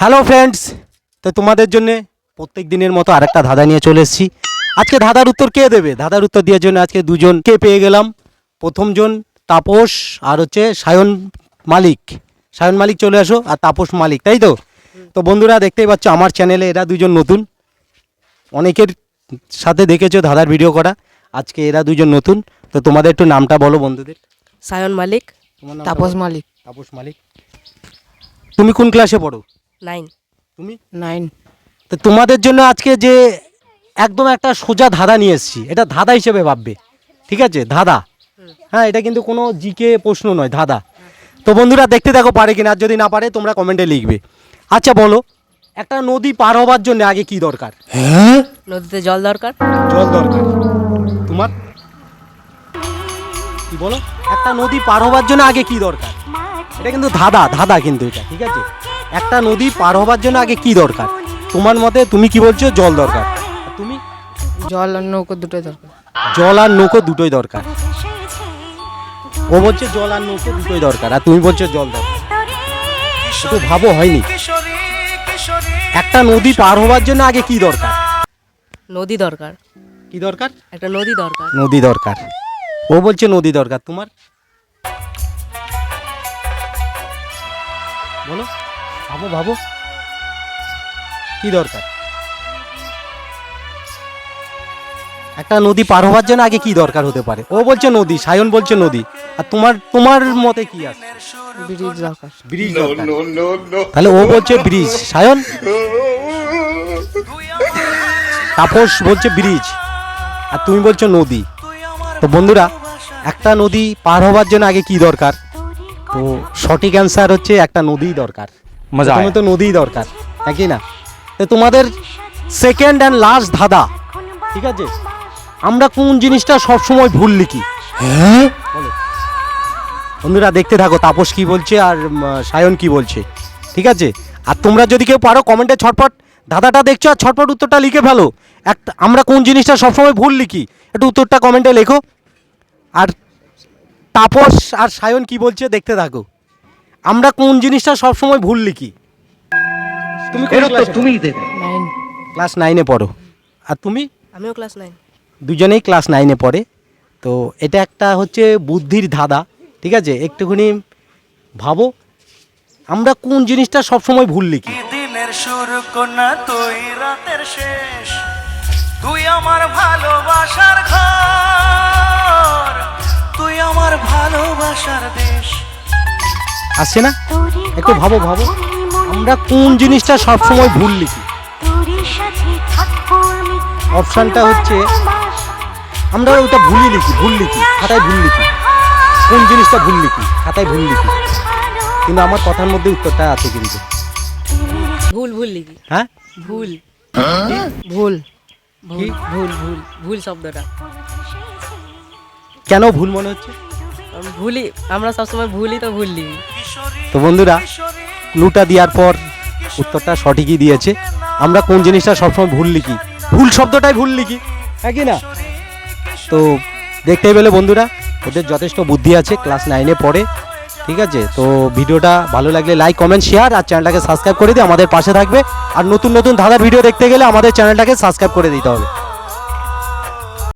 Hello friends, তো তোমাদের জন্য প্রত্যেক দিনের মতো আরেকটা ধাঁধা নিয়ে চলে এসেছি। আজকে ধাঁধার উত্তর কে দেবে? ধাঁধার উত্তর দেওয়ার জন্য আজকে দুজনকে পেয়ে গেলাম। প্রথমজন তাপস আর হচ্ছে সায়ন মালিক। সায়ন মালিক চলে আসো, আর তাপস মালিক, তাই তো? তো বন্ধুরা দেখতেই পাচ্ছ আমার চ্যানেলে এরা দুজন নতুন। অনেকের সাথে দেখেছো ধাঁধার ভিডিও করা, আজকে এরা দুজন নতুন। তো তোমাদের একটু নামটা বলো বন্ধুদের। সায়ন মালিক, তোমার নাম? তাপস মালিক। তাপস মালিক। তুমি কোন ক্লাসে পড়ো? 9। তুমি? 9। তো তোমাদের জন্য আজকে যে একদম একটা সোজা ধাঁধা নিয়ে এসেছি, এটা ধাঁধা হিসেবে ভাববে, ঠিক আছে? ধাঁধা, হ্যাঁ, এটা কিন্তু কোনো জিকে প্রশ্ন নয়, ধাঁধা। তো বন্ধুরা দেখতে দেখো পারে কিনা, আর যদি না পারে তোমরা কমেন্টে লিখবে। আচ্ছা বলো, একটা নদী পার হবার জন্য আগে কি দরকার? নদীতে জল দরকার। জল দরকার। তোমার কি বলো? একটা নদী পার হবার জন্য আগে কি দরকার? এটা কিন্তু ধাঁধা, ধাঁধা কিন্তু এটা, ঠিক আছে? একটা নদী পার হবার জন্য আগে কি দরকার? তোমার মতে তুমি কি বলছো? জল দরকার। আর তুমি? জল আর নৌকো দুটোই দরকার। জল আর নৌকো দুটোই দরকার। ও বলছে জল আর নৌকো দুটোই দরকার, আর তুমি বলছো জল দরকার। একটু ভাবো, হয়নি? একটা নদী পার হবার জন্য আগে কি দরকার? নদী দরকার। কি দরকার? একটা নদী দরকার। নদী দরকার। ও বলছে নদী দরকার। তোমার বলো, ভাবো ভাবো, কি দরকার? একটা নদী পার হওয়ার জন্য আগে কি দরকার হতে পারে? ও বলছে নদী, সায়ন বলছে নদী। আর তোমার মতে কি আছে? ব্রিজ দরকার। ব্রিজ দরকার। তাহলে ও বলছে ব্রিজ, সায়ন। তাপস বলছে ব্রিজ, আর তুমি বলছো নদী। তো বন্ধুরা, একটা নদী পার হওয়ার জন্য আগে কি দরকার? তো সঠিক অ্যান্সার হচ্ছে একটা নদীই দরকার। প্রথমে তো নদীই দরকার, নাকি না? তো তোমাদের সেকেন্ড অ্যান্ড লাস্ট ধাঁধা, ঠিক আছে? আমরা কোন জিনিসটা সবসময় ভুল লিখি? বলো বন্ধুরা, দেখতে থাকো তাপস কি বলছে আর সায়ন কি বলছে, ঠিক আছে? আর তোমরা যদি কেউ পারো কমেন্টে ছটপট ধাঁধাটা দেখছো আর ছটপট উত্তরটা লিখে ফেলো। একটা আমরা কোন জিনিসটা সবসময় ভুল লিখি, একটু উত্তরটা কমেন্টে লেখো। আর তাপস আর সায়ন কি বলছে দেখতে থাকো। আমরা কোন জিনিসটা সবসময় ভুল লিখি? তুমি তুমিই দেবে। 9। ক্লাস 9-এ পড়ো। আর তুমি? আমিও ক্লাস 9। দুজনেই ক্লাস 9-এ পড়ে। তো এটা একটা হচ্ছে বুদ্ধির ধাঁধা, ঠিক আছে? একটুখানি ভাবো, আমরা কোন জিনিসটা সবসময় ভুল লিখি? দিনের শুরু কোনা তুই রাতের শেষ, তুই আমার ভালোবাসার ঘর, তুই আমার ভালোবাসার দেশ। আসছে না? একটু ভাবো ভাবো, আমরা কোন জিনিসটা সবসময় ভুল লিখি? অপশানটা হচ্ছে আমরা ওটা ভুলই লিখি, ভুল লিখি, খাতায় ভুল লিখি। কোন জিনিসটা ভুল লিখি? খাতায় ভুল লিখি। কিন্তু আমার কথার মধ্যে উত্তরটা আছে কিন্তু। ভুল ভুল লিখি। হ্যাঁ, ভুল ভুল কি? ভুল ভুল ভুল শব্দটা কেন ভুল মনে হচ্ছে? ভুলই, আমরা সবসময় ভুলই তো ভুল লিখি। তো বন্ধুরা, ক্লুটা দেওয়ার পর উত্তরটা সঠিকই দিয়েছে। আমরা কোন জিনিসটা সবসময় ভুল লিখি? ভুল শব্দটাই ভুল লিখি, হ্যাঁ কি না? তো দেখতেই পেলে বন্ধুরা, ওদের যথেষ্ট বুদ্ধি আছে, ক্লাস 9-এ পড়ে, ঠিক আছে? তো ভিডিওটা ভালো লাগলে লাইক, কমেন্ট, শেয়ার আর চ্যানেলটাকে সাবস্ক্রাইব করে দিয়ে আমাদের পাশে থাকবে। আর নতুন নতুন ধাঁধার ভিডিও দেখতে গেলে আমাদের চ্যানেলটাকে সাবস্ক্রাইব করে দিতে হবে।